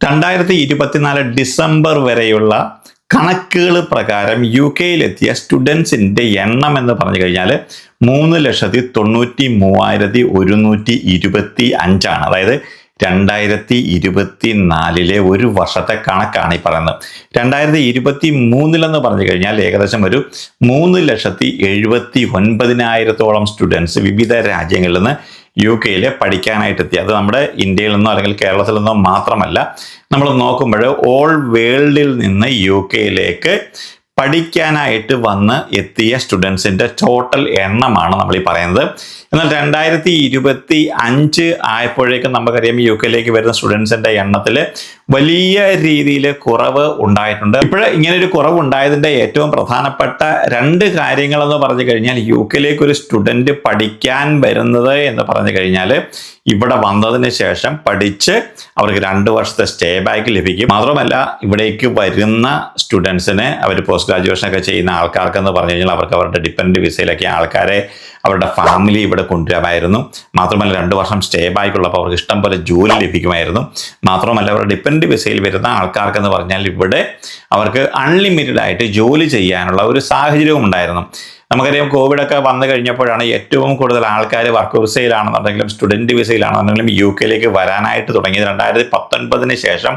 2024 December വരെയുള്ള കണക്കുകൾ പ്രകാരം യു കെയിലെത്തിയ സ്റ്റുഡൻസിൻ്റെ എണ്ണം എന്ന് പറഞ്ഞു കഴിഞ്ഞാൽ 3,93,125 അതായത് 2024 ഒരു വർഷത്തെ കണക്കാണ് ഈ പറയുന്നത്. 2023 പറഞ്ഞു കഴിഞ്ഞാൽ ഏകദേശം ഒരു 3,79,000 സ്റ്റുഡൻസ് വിവിധ രാജ്യങ്ങളിൽ നിന്ന് യു കെയിൽ പഠിക്കാനായിട്ട് എത്തി. അത് നമ്മുടെ ഇന്ത്യയിൽ നിന്നോ അല്ലെങ്കിൽ കേരളത്തിൽ നിന്നോ മാത്രമല്ല, നമ്മൾ നോക്കുമ്പോൾ ഓൾ വേൾഡിൽ നിന്ന് യു കെയിലേക്ക് പഠിക്കാനായിട്ട് വന്ന് എത്തിയ സ്റ്റുഡൻസിൻ്റെ ടോട്ടൽ എണ്ണമാണ് നമ്മൾ ഈ പറയുന്നത്. എന്നാൽ 2025 ആയപ്പോഴേക്കും നമുക്കറിയാം യു കെയിലേക്ക് വരുന്ന സ്റ്റുഡൻസിൻ്റെ എണ്ണത്തിൽ വലിയ രീതിയിൽ കുറവ് ഉണ്ടായിട്ടുണ്ട്. ഇപ്പോഴേ ഇങ്ങനെ ഒരു കുറവ് ഉണ്ടായതിൻ്റെ ഏറ്റവും പ്രധാനപ്പെട്ട രണ്ട് കാര്യങ്ങളെന്ന് പറഞ്ഞു കഴിഞ്ഞാൽ, യു കെയിലേക്ക് ഒരു സ്റ്റുഡൻറ്റ് പഠിക്കാൻ വരുന്നത് എന്ന് പറഞ്ഞു കഴിഞ്ഞാൽ ഇവിടെ വന്നതിന് ശേഷം പഠിച്ച് അവർക്ക് 2 വർഷത്തെ സ്റ്റേ ബാക്ക് ലഭിക്കും. മാത്രമല്ല ഇവിടേക്ക് വരുന്ന സ്റ്റുഡൻസിന് അവർ പോസ്റ്റ് ഗ്രാജുവേഷനൊക്കെ ചെയ്യുന്ന ആൾക്കാർക്കെന്ന് പറഞ്ഞു കഴിഞ്ഞാൽ അവർക്ക് അവരുടെ ഡിപ്പെൻഡൻറ്റ് വിസയിലൊക്കെ ആൾക്കാരെ അവരുടെ ഫാമിലി ഇവിടെ കൊണ്ടുവരാമായിരുന്നു. മാത്രമല്ല 2 വർഷം സ്റ്റേ ബാക്ക് ഉള്ളപ്പോൾ അവർക്ക് ഇഷ്ടം പോലെ ജോലി ലഭിക്കുമായിരുന്നു. മാത്രമല്ല അവരുടെ ഡിപ്പെൻഡൻറ്റ് വിസയിൽ വരുന്ന ആൾക്കാർക്കെന്ന് പറഞ്ഞാൽ ഇവിടെ അവർക്ക് അൺലിമിറ്റഡ് ആയിട്ട് ജോലി ചെയ്യാനുള്ള ഒരു സാഹചര്യവും ഉണ്ടായിരുന്നു. നമുക്കറിയാം കോവിഡൊക്കെ വന്നു കഴിഞ്ഞപ്പോഴാണ് ഏറ്റവും കൂടുതൽ ആൾക്കാർ വർക്ക് വിസയിലാണെന്നുണ്ടെങ്കിലും സ്റ്റുഡൻറ്റ് വിസയിലാണെന്നുണ്ടെങ്കിലും യു കെയിലേക്ക് വരാനായിട്ട് തുടങ്ങിയത്. 2019 ശേഷം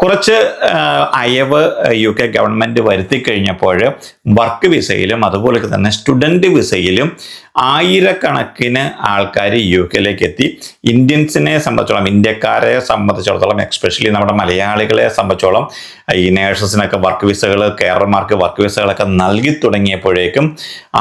കുറച്ച് അയവ് യു കെ ഗവൺമെൻറ് വരുത്തി കഴിഞ്ഞപ്പോൾ വർക്ക് വിസയിലും അതുപോലെ തന്നെ സ്റ്റുഡൻറ്റ് വിസയിലും ആയിരക്കണക്കിന് ആൾക്കാർ യു കെയിലേക്ക് എത്തി. ഇന്ത്യൻസിനെ സംബന്ധിച്ചോളം, ഇന്ത്യക്കാരെ സംബന്ധിച്ചിടത്തോളം, എക്സ്പെഷ്യലി നമ്മുടെ മലയാളികളെ സംബന്ധിച്ചോളം ഈ നേഴ്സസിനൊക്കെ വർക്ക് വിസകൾ, കേരളമാർക്ക് വർക്ക് വിസകളൊക്കെ നൽകി തുടങ്ങിയപ്പോഴേക്കും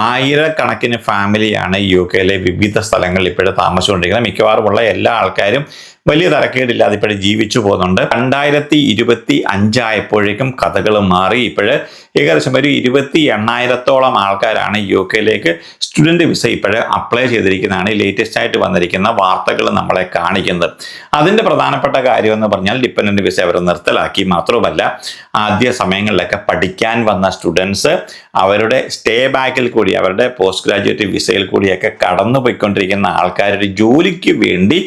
ആയിരക്കണക്കിന് ഫാമിലിയാണ് യു കെയിലെ വിവിധ സ്ഥലങ്ങളിൽ ഇപ്പോഴും താമസിച്ചുകൊണ്ടിരിക്കുന്നത്. മിക്കവാറുമുള്ള എല്ലാ ആൾക്കാരും വലിയ തരക്കേടില്ലാതെ ഇപ്പോഴും ജീവിച്ചു പോകുന്നുണ്ട്. 2025 ആയപ്പോഴേക്കും കഥകൾ മാറി. ഇപ്പോഴ് ഏകദേശം ഒരു 28,000 ആൾക്കാരാണ് യു കെയിലേക്ക് സ്റ്റുഡൻറ്റ് വിസ ഇപ്പോഴ് അപ്ലൈ ചെയ്തിരിക്കുന്നതാണ് ലേറ്റസ്റ്റ് ആയിട്ട് വന്നിരിക്കുന്ന വാർത്തകൾ നമ്മളെ കാണിക്കുന്നത്. അതിൻ്റെ പ്രധാനപ്പെട്ട കാര്യം എന്ന് പറഞ്ഞാൽ ഡിപ്പെൻഡൻറ്റ് വിസ അവർ നിർത്തലാക്കി. മാത്രമല്ല ആദ്യ സമയങ്ങളിലൊക്കെ പഠിക്കാൻ വന്ന സ്റ്റുഡൻസ് അവരുടെ സ്റ്റേ ബാക്കിൽ കൂടി, അവരുടെ പോസ്റ്റ് ഗ്രാജുവേറ്റ് വിസയിൽ കൂടിയൊക്കെ കടന്നു പോയിക്കൊണ്ടിരിക്കുന്ന ആൾക്കാരുടെ ജോലിക്ക് വേണ്ടി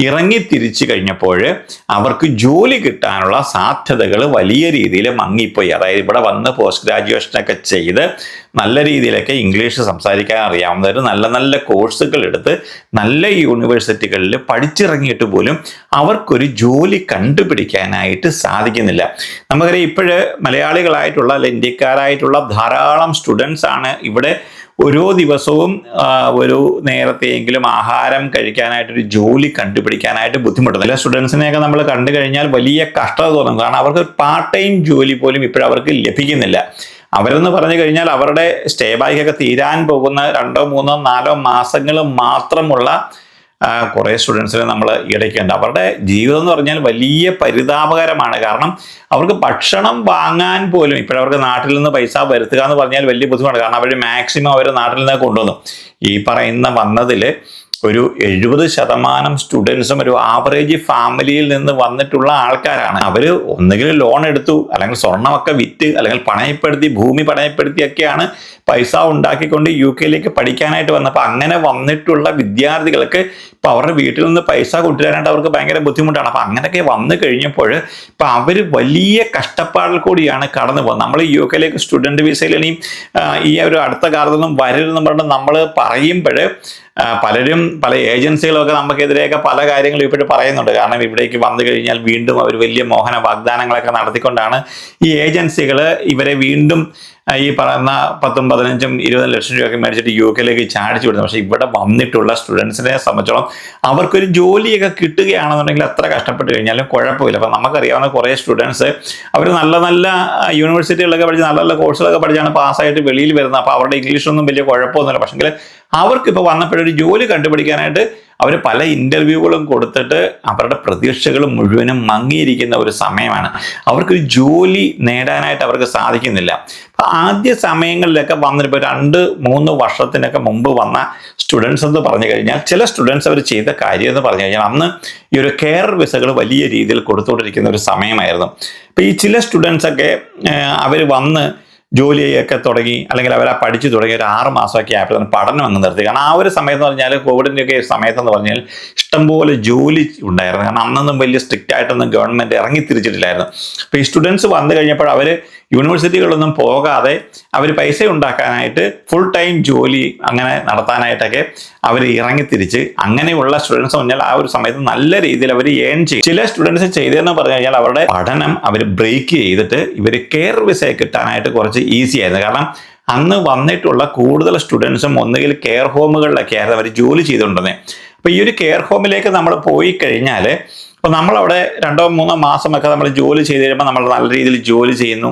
ഇറങ്ങി തിരിച്ചു കഴിഞ്ഞപ്പോൾ അവർക്ക് ജോലി കിട്ടാനുള്ള സാധ്യതകൾ വലിയ രീതിയിൽ മങ്ങിപ്പോയി. അതായത് ഇവിടെ വന്ന് പോസ്റ്റ് ഗ്രാജുവേഷനൊക്കെ ചെയ്ത് നല്ല രീതിയിലൊക്കെ ഇംഗ്ലീഷ് സംസാരിക്കാൻ അറിയാവുന്നവർ നല്ല നല്ല കോഴ്സുകൾ എടുത്ത് നല്ല യൂണിവേഴ്സിറ്റികളിൽ പഠിച്ചിറങ്ങിയിട്ട് പോലും അവർക്കൊരു ജോലി കണ്ടുപിടിക്കാനായിട്ട് സാധിക്കുന്നില്ല. നമുക്കറിയാം ഇപ്പോഴ് മലയാളികളായിട്ടുള്ള അല്ലെങ്കിൽ ഇന്ത്യക്കാരായിട്ടുള്ള ധാരാളം സ്റ്റുഡൻസ് ആണ് ഇവിടെ ഓരോ ദിവസവും ഒരു നേരത്തെയെങ്കിലും ആഹാരം കഴിക്കാനായിട്ടൊരു ജോലി കണ്ടുപിടിക്കാനായിട്ട് ബുദ്ധിമുട്ടുന്നു. ചില സ്റ്റുഡൻസിനെയൊക്കെ നമ്മൾ കണ്ടു കഴിഞ്ഞാൽ വലിയ കഷ്ടത തോന്നും. കാരണം അവർക്ക് പാർട്ട് ടൈം ജോലി പോലും ഇപ്പോഴവർക്ക് ലഭിക്കുന്നില്ല. അവരെന്ന് പറഞ്ഞു കഴിഞ്ഞാൽ അവരുടെ സ്റ്റേ ബാക്കൊക്കെ തീരാൻ പോകുന്ന 2, 3, 4 മാസങ്ങൾ മാത്രമുള്ള കുറേ സ്റ്റുഡൻസിനെ നമ്മൾ ഇടയ്ക്കുണ്ട്. അവരുടെ ജീവിതം എന്ന് പറഞ്ഞാൽ വലിയ പരിതാപകരമാണ്. കാരണം അവർക്ക് ഭക്ഷണം വാങ്ങാൻ പോലും ഇപ്പോഴവർക്ക് നാട്ടിൽ നിന്ന് പൈസ വരുത്തുക എന്ന് പറഞ്ഞാൽ വലിയ ബുദ്ധിമുട്ടാണ്. കാരണം അവർ മാക്സിമം അവർ നാട്ടിൽ നിന്ന് കൊണ്ടുവന്നു. ഈ പറയുന്ന വന്നതിൽ ഒരു 70% സ്റ്റുഡൻസും ഒരു ആവറേജ് ഫാമിലിയിൽ നിന്ന് വന്നിട്ടുള്ള ആൾക്കാരാണ്. അവർ ഒന്നുകിൽ ലോൺ എടുത്തു, അല്ലെങ്കിൽ സ്വർണ്ണമൊക്കെ വിറ്റ്, അല്ലെങ്കിൽ പണയപ്പെടുത്തി, ഭൂമി പണയപ്പെടുത്തിയൊക്കെയാണ് പൈസ ഉണ്ടാക്കിക്കൊണ്ട് യു കെയിലേക്ക് പഠിക്കാനായിട്ട് വന്നപ്പോൾ അങ്ങനെ വന്നിട്ടുള്ള വിദ്യാർത്ഥികൾക്ക് ഇപ്പം അവരുടെ വീട്ടിൽ നിന്ന് പൈസ കൊണ്ടുവരാനായിട്ട് അവർക്ക് ഭയങ്കര ബുദ്ധിമുട്ടാണ്. അപ്പം അങ്ങനെയൊക്കെ വന്നു കഴിഞ്ഞപ്പോൾ ഇപ്പം അവർ വലിയ കഷ്ടപ്പാടിൽ കൂടിയാണ് കടന്നു പോകുന്നത്. നമ്മൾ യു കെയിലേക്ക് സ്റ്റുഡൻറ്റ് വിസയിൽ ഇനിയും ഈ ഒരു അടുത്ത കാലത്തൊന്നും വരരുതെന്ന് പറഞ്ഞിട്ട് നമ്മൾ പറയുമ്പോൾ പലരും പല ഏജൻസികളൊക്കെ നമുക്കെതിരെയൊക്കെ പല കാര്യങ്ങളും ഇപ്പോഴും പറയുന്നുണ്ട്. കാരണം ഇവിടേക്ക് വന്നു കഴിഞ്ഞാൽ വീണ്ടും അവർ വലിയ മോഹന വാഗ്ദാനങ്ങളൊക്കെ നടത്തിക്കൊണ്ടാണ് ഈ ഏജൻസികൾ ഇവരെ വീണ്ടും ഈ പറയുന്ന 10, 15, 20 ലക്ഷം രൂപയൊക്കെ മേടിച്ചിട്ട് യു കെയിലേക്ക് ചാടിച്ചു വിടുന്നത്. പക്ഷേ ഇവിടെ വന്നിട്ടുള്ള സ്റ്റുഡൻസിനെ സംബന്ധിച്ചോളം അവർക്കൊരു ജോലിയൊക്കെ കിട്ടുകയാണെന്നുണ്ടെങ്കിൽ എത്ര കഷ്ടപ്പെട്ട് കഴിഞ്ഞാലും കുഴപ്പമില്ല. അപ്പം നമുക്കറിയാവുന്ന കുറേ സ്റ്റുഡൻസ് അവർ നല്ല നല്ല യൂണിവേഴ്സിറ്റികളൊക്കെ പഠിച്ച് നല്ല നല്ല കോഴ്സുകളൊക്കെ പഠിച്ചാണ് പാസ്സായിട്ട് വെളിയിൽ വരുന്നത്. അപ്പോൾ അവരുടെ ഇംഗ്ലീഷൊന്നും വലിയ കുഴപ്പമൊന്നുമില്ല. പക്ഷെങ്കിൽ അവർക്കിപ്പോൾ വന്നപ്പോഴൊരു ജോലി കണ്ടുപിടിക്കാനായിട്ട് അവർ പല ഇൻ്റർവ്യൂകളും കൊടുത്തിട്ട് അവരുടെ പ്രതീക്ഷകൾ മുഴുവനും മങ്ങിയിരിക്കുന്ന ഒരു സമയമാണ്. അവർക്കൊരു ജോലി നേടാനായിട്ട് അവർക്ക് സാധിക്കുന്നില്ല. അപ്പോൾ ആദ്യ സമയങ്ങളിലൊക്കെ വന്നിപ്പോൾ 2-3 വർഷത്തിനൊക്കെ മുമ്പ് വന്ന സ്റ്റുഡൻസ് എന്ന് പറഞ്ഞു കഴിഞ്ഞാൽ ചില സ്റ്റുഡൻസ് അവർ ചെയ്ത കാര്യം എന്ന് പറഞ്ഞു കഴിഞ്ഞാൽ അന്ന് ഈ ഒരു കെയർ വിസകൾ വലിയ രീതിയിൽ കൊടുത്തുകൊണ്ടിരിക്കുന്ന ഒരു സമയമായിരുന്നു. അപ്പോൾ ഈ ചില സ്റ്റുഡൻസൊക്കെ അവർ വന്ന് ജോലിയൊക്കെ തുടങ്ങി അല്ലെങ്കിൽ അവർ പഠിച്ചു തുടങ്ങി ഒരു 6 മാസമൊക്കെ ആയപ്പോൾ തന്നെ പഠനം അങ്ങ് നിർത്തി. കാരണം ആ ഒരു സമയത്ത് എന്ന് പറഞ്ഞാൽ കോവിഡിൻ്റെയൊക്കെ സമയത്തെന്ന് പറഞ്ഞാൽ ഇഷ്ടംപോലെ ജോലി ഉണ്ടായിരുന്നു. കാരണം അന്നൊന്നും വലിയ സ്ട്രിക്റ്റ് ആയിട്ടൊന്നും ഗവൺമെൻറ് ഇറങ്ങി തിരിച്ചിട്ടില്ലായിരുന്നു. അപ്പോൾ ഈ സ്റ്റുഡൻസ് വന്നു കഴിഞ്ഞപ്പോൾ അവർ യൂണിവേഴ്സിറ്റികളിലൊന്നും പോകാതെ അവർ പൈസ ഉണ്ടാക്കാനായിട്ട് ഫുൾ ടൈം ജോലി അങ്ങനെ നടത്താനായിട്ടൊക്കെ അവർ ഇറങ്ങിത്തിരിച്ച് അങ്ങനെയുള്ള സ്റ്റുഡൻസ് പറഞ്ഞാൽ ആ ഒരു സമയത്ത് നല്ല രീതിയിൽ അവർ ഏൺ ചെയ്യും. ചില സ്റ്റുഡൻസ് ചെയ്തതെന്ന് പറഞ്ഞു കഴിഞ്ഞാൽ അവരുടെ പഠനം അവർ ബ്രേക്ക് ചെയ്തിട്ട് ഇവർ കെയർ വിസ കിട്ടാനായിട്ട് കുറച്ച് ഈസി ആയിരുന്നു. കാരണം അന്ന് വന്നിട്ടുള്ള കൂടുതൽ സ്റ്റുഡൻസും ഒന്നുകിൽ കെയർ ഹോമുകളിലൊക്കെ ആയിരുന്നു അവർ ജോലി ചെയ്തുകൊണ്ടിരുന്നത്. അപ്പോൾ ഈ ഒരു കെയർ ഹോമിലേക്ക് നമ്മൾ പോയി കഴിഞ്ഞാൽ അപ്പോൾ നമ്മളവിടെ 2-3 മാസമൊക്കെ നമ്മൾ ജോലി ചെയ്ത് കഴിയുമ്പോൾ നമ്മൾ നല്ല രീതിയിൽ ജോലി ചെയ്യുന്നു,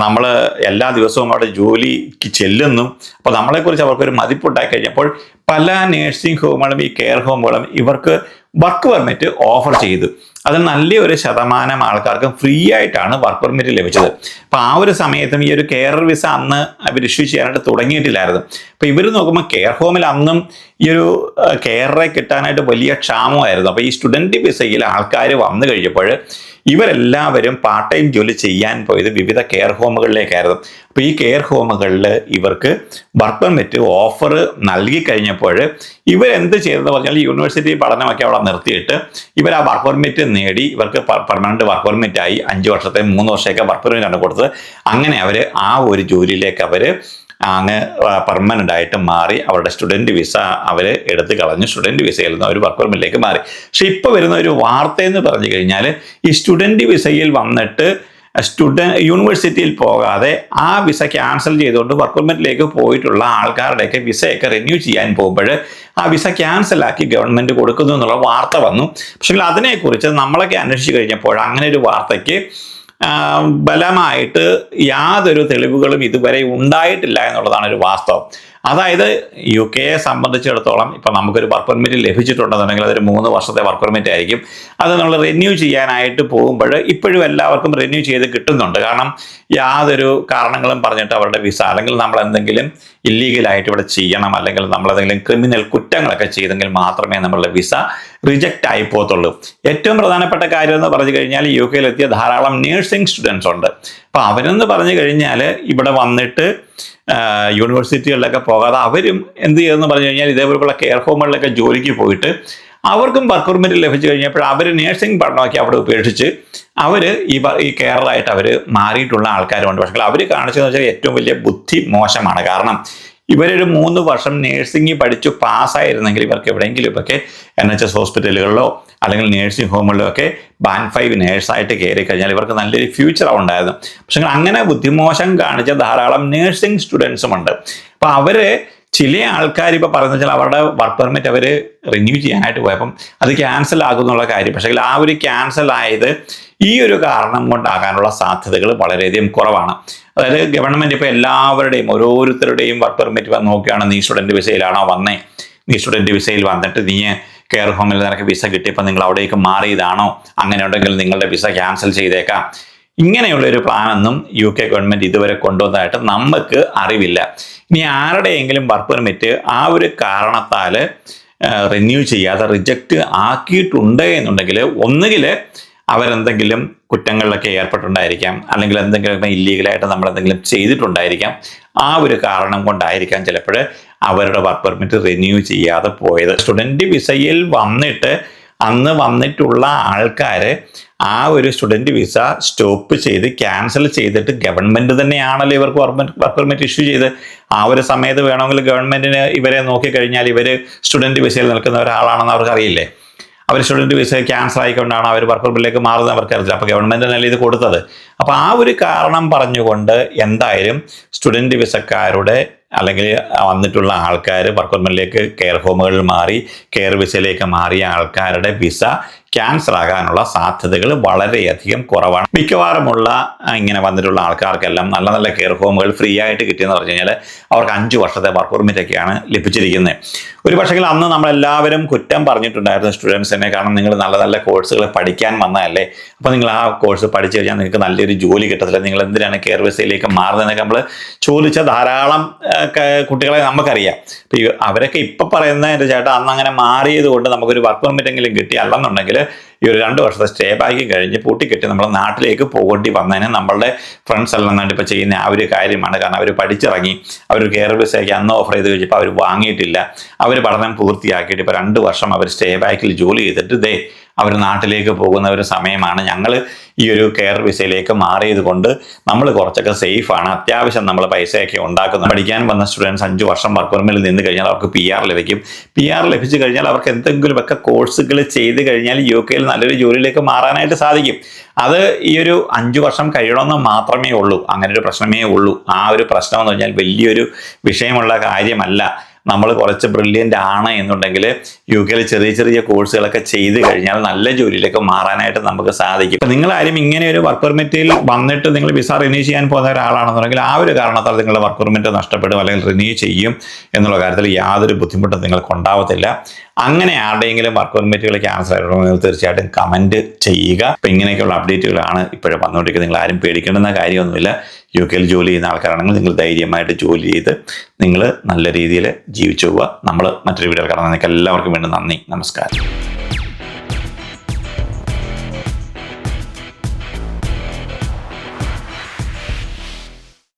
നമ്മൾ എല്ലാ ദിവസവും അവിടെ ജോലിക്ക് ചെല്ലുന്നു. അപ്പോൾ നമ്മളെക്കുറിച്ച് അവർക്കൊരു മതിപ്പുണ്ടായി കഴിഞ്ഞപ്പോൾ പല നേഴ്സിംഗ് ഹോമുകളും ഈ കെയർ ഹോമുകളും ഇവർക്ക് വർക്ക് പെർമിറ്റ് ഓഫർ ചെയ്തു. അതിൽ നല്ലൊരു ശതമാനം ആൾക്കാർക്ക് ഫ്രീ ആയിട്ടാണ് വർക്ക് പെർമിറ്റ് ലഭിച്ചത്. അപ്പോൾ ആ ഒരു സമയത്തും ഈ ഒരു കെയർ വിസ അന്ന് അവർ ഇഷ്യൂ ചെയ്യാനായിട്ട് തുടങ്ങിയിട്ടില്ലായിരുന്നു. അപ്പോൾ ഇവർ നോക്കുമ്പോൾ കെയർ ഹോമിൽ അന്നും ഈ ഒരു കെയറെ കിട്ടാനായിട്ട് വലിയ ക്ഷാമമായിരുന്നു. അപ്പോൾ ഈ സ്റ്റുഡൻറ്റ് വിസയിൽ ആൾക്കാർ വന്നു കഴിഞ്ഞപ്പോൾ ഇവരെല്ലാവരും പാർട്ട് ടൈം ജോലി ചെയ്യാൻ പോയത് വിവിധ കെയർ ഹോമുകളിലേക്കായിരുന്നു. അപ്പോൾ ഈ കെയർ ഹോമുകളിൽ ഇവർക്ക് വർക്ക് പെർമിറ്റ് ഓഫർ നൽകി കഴിഞ്ഞപ്പോൾ ഇവരെന്ത് ചെയ്തതെന്ന് പറഞ്ഞാൽ യൂണിവേഴ്സിറ്റി പഠനമൊക്കെ അവിടെ നിർത്തിയിട്ട് ഇവർ ആ വർക്ക് പെർമിറ്റ് നേടി. ഇവർക്ക് പെർമനന്റ് വർക്ക് പെർമിറ്റായി 5 വർഷത്തെ 3 വർഷമൊക്കെ വർക്ക് പെർമിറ്റാണ് കൊടുത്തത്. അങ്ങനെ അവർ ആ ഒരു ജോലിയിലേക്ക് അവർ അങ്ങ് പെർമനൻ്റ് ആയിട്ട് മാറി. അവരുടെ സ്റ്റുഡൻറ്റ് വിസ അവർ എടുത്ത് കളഞ്ഞു. സ്റ്റുഡൻറ്റ് വിസയിൽ നിന്ന് അവർ വർക്ക് പെർമിറ്റിലേക്ക് മാറി. പക്ഷെ ഇപ്പോൾ വരുന്ന ഒരു വാർത്തയെന്ന് പറഞ്ഞു കഴിഞ്ഞാൽ ഈ സ്റ്റുഡൻറ്റ് വിസയിൽ വന്നിട്ട് യൂണിവേഴ്സിറ്റിയിൽ പോകാതെ ആ വിസ ക്യാൻസൽ ചെയ്തുകൊണ്ട് വർക്ക് പെർമിറ്റിലേക്ക് പോയിട്ടുള്ള ആൾക്കാരുടെയൊക്കെ വിസയൊക്കെ റിന്യൂ ചെയ്യാൻ പോകുമ്പോൾ ആ വിസ ക്യാൻസലാക്കി ഗവൺമെൻറ് കൊടുക്കുന്നു എന്നുള്ള വാർത്ത വന്നു. പക്ഷേ അതിനെക്കുറിച്ച് നമ്മളൊക്കെ അന്വേഷിച്ച് കഴിഞ്ഞപ്പോൾ അങ്ങനെ ഒരു വാർത്തയ്ക്ക് ബലമായിട്ട് യാതൊരു തെളിവുകളും ഇതുവരെ ഉണ്ടായിട്ടില്ല എന്നുള്ളതാണ് ഒരു വാസ്തവം. അതായത് UK സംബന്ധിച്ചിടത്തോളം ഇപ്പം നമുക്കൊരു വർക്ക് പെർമിറ്റ് ലഭിച്ചിട്ടുണ്ടെന്നുണ്ടെങ്കിൽ അതൊരു 3 വർഷത്തെ വർക്ക് പെർമിറ്റ് ആയിരിക്കും. അത് നമ്മൾ റിന്യൂ ചെയ്യാനായിട്ട് പോകുമ്പോൾ ഇപ്പോഴും എല്ലാവർക്കും റിന്യൂ ചെയ്ത് കിട്ടുന്നുണ്ട്. കാരണം യാതൊരു കാരണങ്ങളും പറഞ്ഞിട്ട് അവരുടെ വിസ അല്ലെങ്കിൽ നമ്മൾ എന്തെങ്കിലും ഇല്ലീഗലായിട്ട് ഇവിടെ ചെയ്യണം അല്ലെങ്കിൽ നമ്മളെന്തെങ്കിലും ക്രിമിനൽ കുറ്റങ്ങളൊക്കെ ചെയ്തെങ്കിൽ മാത്രമേ നമ്മളുടെ വിസ റിജക്റ്റ് ആയി പോകത്തുള്ളൂ. ഏറ്റവും പ്രധാനപ്പെട്ട കാര്യം എന്ന് പറഞ്ഞു കഴിഞ്ഞാൽ UK-യിലെത്തിയ ധാരാളം നേഴ്സിംഗ് സ്റ്റുഡൻസ് ഉണ്ട്. അപ്പോൾ അവരെന്ന് പറഞ്ഞു കഴിഞ്ഞാൽ ഇവിടെ വന്നിട്ട് യൂണിവേഴ്സിറ്റികളിലൊക്കെ പോകാതെ അവരും എന്ത് ചെയ്തെന്ന് പറഞ്ഞു കഴിഞ്ഞാൽ ഇതേപോലുള്ള കെയർ ഹോമുകളിലൊക്കെ ജോലിക്ക് പോയിട്ട് അവർക്കും വർക്ക് പെർമിറ്റ് ലഭിച്ചു കഴിഞ്ഞപ്പോൾ അവർ നേഴ്സിംഗ് പഠനമൊക്കെ അവിടെ ഉപേക്ഷിച്ച് അവർ ഈ കെയറായിട്ട് അവർ മാറിയിട്ടുള്ള ആൾക്കാരുണ്ട്. പക്ഷേ അവർ കാണിച്ചതെന്ന് വെച്ചാൽ ഏറ്റവും വലിയ ബുദ്ധി മോശമാണ്. കാരണം ഇവരൊരു 3 വർഷം നേഴ്സിംഗ് പഠിച്ചു പാസ്സായിരുന്നെങ്കിൽ ഇവർക്ക് എവിടെയെങ്കിലുമൊക്കെ NHS ഹോസ്പിറ്റലുകളിലോ അല്ലെങ്കിൽ നേഴ്സിംഗ് ഹോമുകളിലോ ഒക്കെ ബാൻഡ് 5 നേഴ്സായിട്ട് കയറി കഴിഞ്ഞാൽ ഇവർക്ക് നല്ലൊരു ഫ്യൂച്ചർ ഉണ്ടായിരുന്നു. പക്ഷേ അങ്ങനെ ബുദ്ധിമോശം കാണിച്ച ധാരാളം നേഴ്സിംഗ് സ്റ്റുഡൻസും ഉണ്ട്. അപ്പോൾ അവർ ചില ആൾക്കാർ ഇപ്പോൾ പറയുന്നത് വെച്ചാൽ അവരുടെ വർക്ക് പെർമിറ്റ് അവർ റിന്യൂ ചെയ്യാനായിട്ട് പോയപ്പം അത് ക്യാൻസൽ ആകുന്നുള്ള കാര്യം. പക്ഷേ ആ ഒരു ക്യാൻസൽ ആയത് ഈ ഒരു കാരണം കൊണ്ടാകാനുള്ള സാധ്യതകൾ വളരെയധികം കുറവാണ്. അതായത് ഗവൺമെൻറ് ഇപ്പോൾ എല്ലാവരുടെയും ഓരോരുത്തരുടെയും വർക്ക് പെർമിറ്റ് നോക്കുകയാണ്. നീ സ്റ്റുഡൻറ്റ് വിസയിലാണോ വന്നേ, നീ സ്റ്റുഡൻറ്റ് വിസയിൽ വന്നിട്ട് നീ കെയർ ഹോമിൽ നിനക്ക് വിസ കിട്ടിയപ്പോൾ നിങ്ങൾ അവിടേക്ക് മാറിയതാണോ, അങ്ങനെ ഉണ്ടെങ്കിൽ നിങ്ങളുടെ വിസ ക്യാൻസൽ ചെയ്തേക്കാം. ഇങ്ങനെയുള്ളൊരു പ്ലാനൊന്നും UK ഗവൺമെൻറ് ഇതുവരെ കൊണ്ടുവന്നതായിട്ട് നമുക്ക് അറിവില്ല. ഇനി ആരുടെയെങ്കിലും വർക്ക് പെർമിറ്റ് ആ ഒരു കാരണത്താൽ റിന്യൂ ചെയ്യാതെ റിജക്റ്റ് ആക്കിയിട്ടുണ്ട് എന്നുണ്ടെങ്കിൽ ഒന്നുകിൽ അവരെന്തെങ്കിലും കുറ്റങ്ങളിലൊക്കെ ഏർപ്പെട്ടുണ്ടായിരിക്കാം, അല്ലെങ്കിൽ എന്തെങ്കിലും ഇല്ലീഗലായിട്ട് നമ്മളെന്തെങ്കിലും ചെയ്തിട്ടുണ്ടായിരിക്കാം. ആ ഒരു കാരണം കൊണ്ടായിരിക്കാം ചിലപ്പോൾ അവരുടെ വർക്ക് പെർമിറ്റ് റിന്യൂ ചെയ്യാതെ പോയത്. സ്റ്റുഡൻറ്റ് വിസയിൽ വന്നിട്ട് അന്ന് വന്നിട്ടുള്ള ആൾക്കാർ ആ ഒരു സ്റ്റുഡൻറ്റ് വിസ സ്റ്റോപ്പ് ചെയ്ത് ക്യാൻസൽ ചെയ്തിട്ട് ഗവൺമെൻറ് തന്നെയാണല്ലോ ഇവർക്ക് വർക്ക് പെർമിറ്റ് ഇഷ്യൂ ചെയ്ത്. ആ ഒരു സമയത്ത് വേണമെങ്കിൽ ഗവൺമെൻറ്റിന് ഇവരെ നോക്കിക്കഴിഞ്ഞാൽ ഇവർ സ്റ്റുഡൻറ്റ് വിസയിൽ നിൽക്കുന്ന ഒരാളാണെന്ന് അവർക്ക് അറിയില്ലേ. അവർ സ്റ്റുഡൻറ്റ് വിസ ക്യാൻസൽ ആയിക്കൊണ്ടാണ് അവർ വർക്ക് പെർമിറ്റിലേക്ക് മാറുന്നത് അവർക്ക് അറിയില്ല. അപ്പോൾ ഗവൺമെൻറ്റിനല്ലേ ഇത് കൊടുത്തത്. അപ്പോൾ ആ ഒരു കാരണം പറഞ്ഞുകൊണ്ട് എന്തായാലും സ്റ്റുഡൻറ്റ് വിസക്കാരുടെ അല്ലെങ്കിൽ വന്നിട്ടുള്ള ആൾക്കാർ വർക്ക് പെർമിറ്റിലേക്ക് കെയർ ഹോമുകളിൽ മാറി കെയർ വിസയിലേക്ക് മാറിയ ആൾക്കാരുടെ വിസ ക്യാൻസൽ ആകാനുള്ള സാധ്യതകൾ വളരെയധികം കുറവാണ്. മിക്കവാറുമുള്ള ഇങ്ങനെ വന്നിട്ടുള്ള ആൾക്കാർക്കെല്ലാം നല്ല നല്ല കെയർ ഹോമുകൾ ഫ്രീ ആയിട്ട് കിട്ടിയെന്ന് പറഞ്ഞു കഴിഞ്ഞാൽ അവർക്ക് 5 വർഷത്തെ വർക്ക് പെർമിറ്റൊക്കെയാണ് ലഭിച്ചിരിക്കുന്നത്. ഒരു പക്ഷേ അന്ന് നമ്മളെല്ലാവരും കുറ്റം പറഞ്ഞിട്ടുണ്ടായിരുന്നു സ്റ്റുഡൻസിനെ. കാരണം നിങ്ങൾ നല്ല നല്ല കോഴ്സുകൾ പഠിക്കാൻ വന്നതല്ലേ, അപ്പോൾ നിങ്ങൾ ആ കോഴ്സ് പഠിച്ചു കഴിഞ്ഞാൽ നിങ്ങൾക്ക് നല്ലൊരു ജോലി കിട്ടത്തില്ല, നിങ്ങൾ എന്തിനാണ് കെയർ വിസയിലേക്ക് മാറുന്നതെന്നൊക്കെ നമ്മൾ ചോദിച്ച ധാരാളം കുട്ടികളെ നമുക്കറിയാം. അപ്പോൾ അവരൊക്കെ ഇപ്പം പറയുന്നത് എൻ്റെ ചേട്ടാ അന്ന് അങ്ങനെ മാറിയത് കൊണ്ട് നമുക്കൊരു വർക്ക് പെർമിറ്റെങ്കിലും കിട്ടി, അല്ലെന്നുണ്ടെങ്കിൽ ഈ ഒരു 2 വർഷത്തെ സ്റ്റേ ബാക്ക് കഴിഞ്ഞ് പൂട്ടിക്കെട്ടി നമ്മൾ നാട്ടിലേക്ക് പോകേണ്ടി വന്നതിന് നമ്മളുടെ ഫ്രണ്ട്സ് എല്ലാം നന്നായിട്ട് ഇപ്പോൾ ചെയ്യുന്ന ആ ഒരു കാര്യമാണ്. കാരണം അവർ പഠിച്ചിറങ്ങി, അവർ കെയർ വിസയ്ക്ക് അന്ന് ഓഫർ ചെയ്ത് കഴിച്ചപ്പോൾ അവർ വാങ്ങിയിട്ടില്ല. അവർ പഠനം പൂർത്തിയാക്കിയിട്ട് ഇപ്പോൾ 2 വർഷം അവർ സ്റ്റേ ബാക്കിൽ ജോലി ചെയ്തിട്ട് അവർ നാട്ടിലേക്ക് പോകുന്ന ഒരു സമയമാണ്. ഞങ്ങൾ ഈ ഒരു കെയർ വിസയിലേക്ക് മാറിയത് കൊണ്ട് നമ്മൾ കുറച്ചൊക്കെ സേഫാണ്. അത്യാവശ്യം നമ്മൾ പൈസയൊക്കെ ഉണ്ടാക്കുന്നു. പഠിക്കാൻ വന്ന സ്റ്റുഡൻസ് 5 വർഷം വർക്ക് പെർമിറ്റിൽ നിന്ന് കഴിഞ്ഞാൽ അവർക്ക് PR ലഭിക്കും. PR ലഭിച്ചു കഴിഞ്ഞാൽ അവർക്ക് എന്തെങ്കിലുമൊക്കെ കോഴ്സുകൾ ചെയ്ത് കഴിഞ്ഞാൽ UK നല്ലൊരു ജോലിയിലേക്ക് മാറാനായിട്ട് സാധിക്കും. അത് ഈ ഒരു 5 വർഷം കഴിയണമെന്ന് മാത്രമേ ഉള്ളൂ. അങ്ങനെ ഒരു പ്രശ്നമേ ഉള്ളൂ. ആ ഒരു പ്രശ്നം എന്ന് പറഞ്ഞാൽ വലിയൊരു വിഷയമുള്ള കാര്യമല്ല. നമ്മൾ കുറച്ച് ബ്രില്യൻ്റ് ആണ് എന്നുണ്ടെങ്കിൽ UK ചെറിയ ചെറിയ കോഴ്സുകളൊക്കെ ചെയ്ത് കഴിഞ്ഞാൽ നല്ല ജോലിയിലേക്ക് മാറാനായിട്ട് നമുക്ക് സാധിക്കും. ഇപ്പം നിങ്ങളാരും ഇങ്ങനെ ഒരു വർക്ക് പെർമിറ്റിൽ വന്നിട്ട് നിങ്ങൾ വിസ റിന്യൂ ചെയ്യാൻ പോകുന്ന ഒരാളാണെന്നുണ്ടെങ്കിൽ ആ ഒരു കാരണത്താൽ നിങ്ങളുടെ വർക്ക് പെർമിറ്റ് നഷ്ടപ്പെടും അല്ലെങ്കിൽ റിന്യൂ ചെയ്യും എന്നുള്ള കാര്യത്തിൽ യാതൊരു ബുദ്ധിമുട്ടും നിങ്ങൾക്ക് ഉണ്ടാവത്തില്ല. അങ്ങനെ ആരുടെയെങ്കിലും വർക്ക് പെർമിറ്റുകൾ ക്യാൻസൽ ആയിട്ടുണ്ടെങ്കിൽ നിങ്ങൾ തീർച്ചയായിട്ടും കമൻറ്റ് ചെയ്യുക. അപ്പം ഇങ്ങനെയൊക്കെയുള്ള അപ്ഡേറ്റുകളാണ് ഇപ്പോഴും വന്നുകൊണ്ടിരിക്കുന്നത്. നിങ്ങൾ ആരും പേടിക്കേണ്ടുന്ന കാര്യമൊന്നുമില്ല. UK ജോലി ചെയ്യുന്ന ആൾക്കാരാണെങ്കിൽ നിങ്ങൾ ധൈര്യമായിട്ട് ജോലി ചെയ്ത് നിങ്ങൾ നല്ല രീതിയിൽ ജീവിച്ചു പോവുക. നമ്മൾ മറ്റൊരു വീഡിയോ കാണാൻ നിങ്ങൾക്ക് എല്ലാവർക്കും വേണ്ടി നന്ദി, നമസ്കാരം.